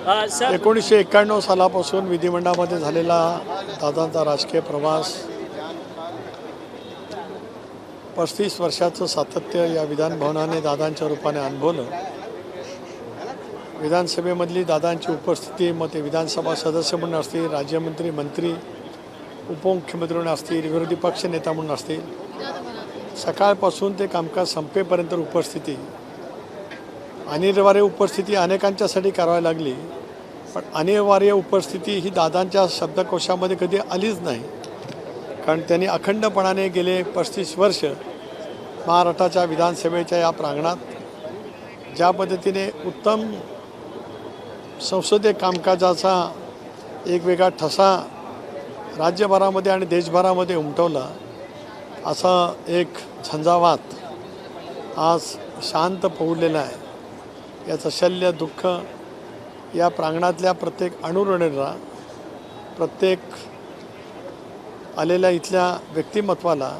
Sir 1991 सालापासून विधिमंडळामध्ये झालेला दादांचा राजकीय प्रवास, 35 वर्षाचं सातत्य या विधानभवनाने दादांच्या रूपाने अनुभवलं. विधानसभेमधली दादांची उपस्थिती, मग ते विधानसभा सदस्य म्हणून असतील, राज्यमंत्री, मंत्री, उपमुख्यमंत्री म्हणून असतील, विरोधी पक्ष नेता म्हणून असतील, सकाळपासून ते कामकाज संपेपर्यंत उपस्थिती, अनिवार्य उपस्थिती अनेकांच्यासाठी करावी लागली. पण अनिवार्य उपस्थिती ही दादांच्या शब्दकोशामध्ये कधी आलीच नाही. कारण त्यांनी अखंडपणाने गेले 35 वर्ष महाराष्ट्राच्या विधानसभेच्या या प्रांगणात ज्या पद्धतीने उत्तम संसदीय कामकाजाचा एक वेगळा ठसा राज्यभरामध्ये आणि देशभरामध्ये उमटवला, असा एक झंझावात आज शांत पडलेला आहे. याचं शल्य दुःख या प्रांगणातल्या प्रत्येक अणुरणीला, प्रत्येक आलेल्या इथल्या व्यक्तिमत्वाला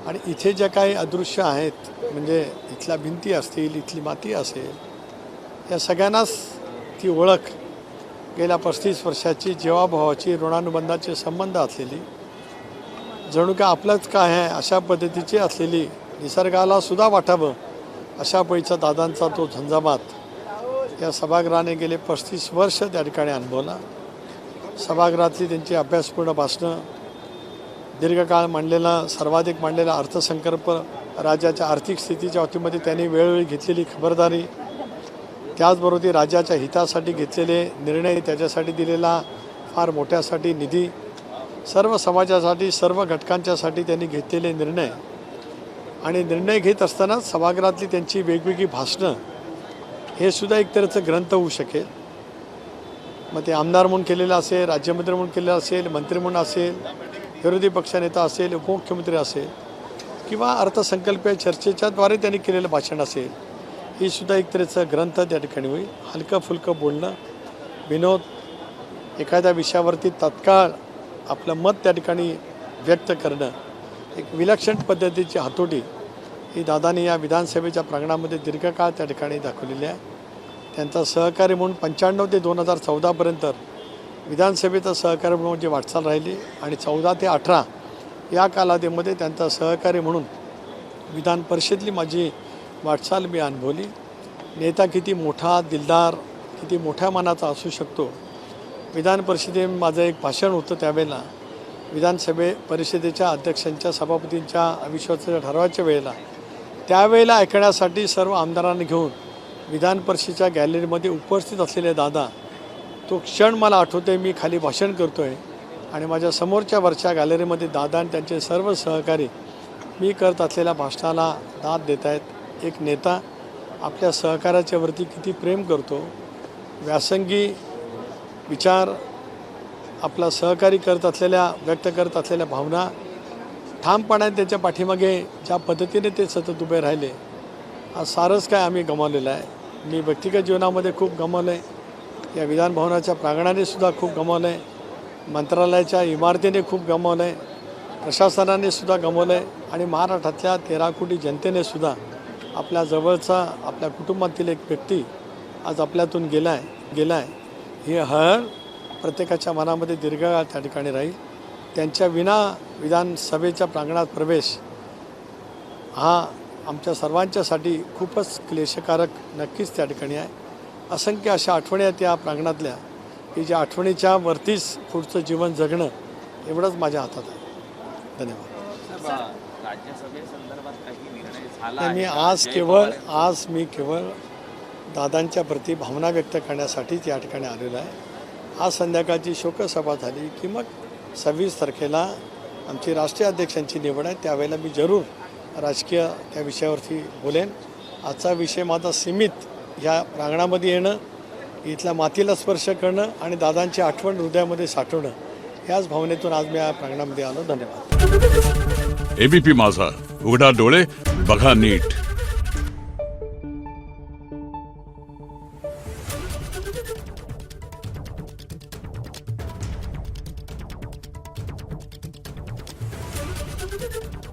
आणि इथे ज्या काही अदृश्य आहेत, म्हणजे इथल्या भिंती असतील, इथली माती असेल, या सगळ्यांनाच ती ओळख गेल्या 35 वर्षाची जीवाभावाची ऋणानुबंधाचे संबंध असलेली, जणू का आपलंच काय आहे अशा पद्धतीची असलेली, निसर्गाला सुद्धा वाटावं अशा पैचा दादांचा तो झंझावात या सभागृहाने गेले 35 वर्ष त्या ठिकाणी अनुभवला. सभागृहातली त्यांची अभ्यासपूर्ण भाषणं, दीर्घकाळ मांडलेला, सर्वाधिक मांडलेला अर्थसंकल्प, राज्याच्या आर्थिक स्थितीच्या बाबतीमध्ये त्यांनी वेळोवेळी घेतलेली खबरदारी, त्याचबरोबर राज्याच्या हितासाठी घेतलेले निर्णय, त्याच्यासाठी दिलेला फार मोठ्यासाठी निधी, सर्व समाजासाठी, सर्व घटकांच्यासाठी त्यांनी घेतलेले निर्णय आणि निर्णय घेत असताना सभागृहातली त्यांची वेगवेगळी भाषणं, हे सुद्धा एक तऱ्हेचं ग्रंथ होऊ शकेल. मग ते आमदार म्हणून केलेलं असेल, राज्यमंत्री म्हणून केलेलं असेल, मंत्री म्हणून असेल, विरोधी पक्षनेता असेल, उपमुख्यमंत्री असेल, किंवा अर्थसंकल्पीय चर्चेच्याद्वारे त्यांनी केलेलं भाषण असेल, ही सुद्धा एक तऱ्हेचं ग्रंथ त्या ठिकाणी होईल. हलकं फुलकं बोलणं, विनोद, एखाद्या विषयावरती तत्काळ आपलं मत त्या ठिकाणी व्यक्त करणं, एक विलक्षण पद्धतीची हातोटी ही दादांनी या विधानसभेच्या प्रांगणामध्ये दीर्घकाळ त्या ठिकाणी दाखवलेली आहे. त्यांचा सहकारी म्हणून 95 ते 2014पर्यंत विधानसभेचा सहकारी म्हणून जी वाटचाल राहिली आणि 14 ते 18 या कालावधीमध्ये त्यांचा सहकारी म्हणून विधान परिषदेतली माझी वाटचाल मी अनुभवली. नेता किती मोठा, दिलदार, किती मोठ्या मनाचा असू शकतो. विधान परिषदेत माझं एक भाषण होतं त्यावेळेला, परिषदेच्या अध्यक्षांच्या, सभापतींच्या अविश्वासाच्या ठरावाच्या वेळेला, त्यावेळेला ऐकण्यासाठी सर्व आमदारांनी घेऊन विधान परिषदेच्या गॅलरीमध्ये उपस्थित असलेले दादा, तो क्षण मला आठवतोय. मी खाली भाषण करतो आहे आणि माझ्या समोरच्या वरच्या गॅलरीमध्ये दादा आणि त्यांचे सर्व सहकारी मी करत असलेल्या भाषणाला दाद देत आहेत. एक नेता आपल्या सहकार्याच्या वरती किती प्रेम करतो, व्यासंगी विचार आपला सहकारी करत असलेल्या, व्यक्त करत असलेल्या भावना ठामपणाने त्याच्या पाठीमागे ज्या पद्धतीने ते सतत उभे राहिले, आज सारंच काय आम्ही गमावलेलं आहे. मी व्यक्तिगत जीवनामध्ये खूप गमावलं आहे, या विधानभवनाच्या प्रांगणाने सुद्धा खूप गमावलं आहे, मंत्रालयाच्या इमारतीने खूप गमावलं आहे, प्रशासनाने सुद्धा गमावलं आहे आणि महाराष्ट्रातल्या 13 कोटी जनतेने सुद्धा आपल्या जवळचा, आपल्या कुटुंबातील एक व्यक्ती आज आपल्यातून गेला आहे. ही हळ प्रत्येकाच्या मनामध्ये दीर्घकाळ त्या ठिकाणी राहील. त्यांच्या विना विधानसभेच्या प्रांगणात प्रवेश हा आमच्या सर्वांच्यासाठी खूपच क्लेशकारक नक्कीच त्या ठिकाणी आहे. असंख्य अशा आठवणी आहेत या प्रांगणातल्या, की ज्या आठवणीच्या वरतीच पुढचं जीवन जगणं एवढंच माझ्या हातात आहे. धन्यवाद. मी केवळ दादांच्या प्रती भावना व्यक्त करण्यासाठीच या ठिकाणी आलेलो आहे. आज संध्याकाळची शोकसभा झाली की मग 26 तारखेला आमची राष्ट्रीय अध्यक्षांची निवड आहे, त्यावेळेला मी जरूर राजकीय त्या विषयावरती बोलेन. आजचा विषय माझा सीमित ह्या प्रांगणामध्ये येणं, इथल्या मातीला स्पर्श करणं आणि दादांची आठवण हृदयामध्ये साठवणं, ह्याच भावनेतून आज मी या प्रांगणामध्ये आलो. धन्यवाद. एबीपी माझा, उघडा डोळे बघा नीट. Thank you.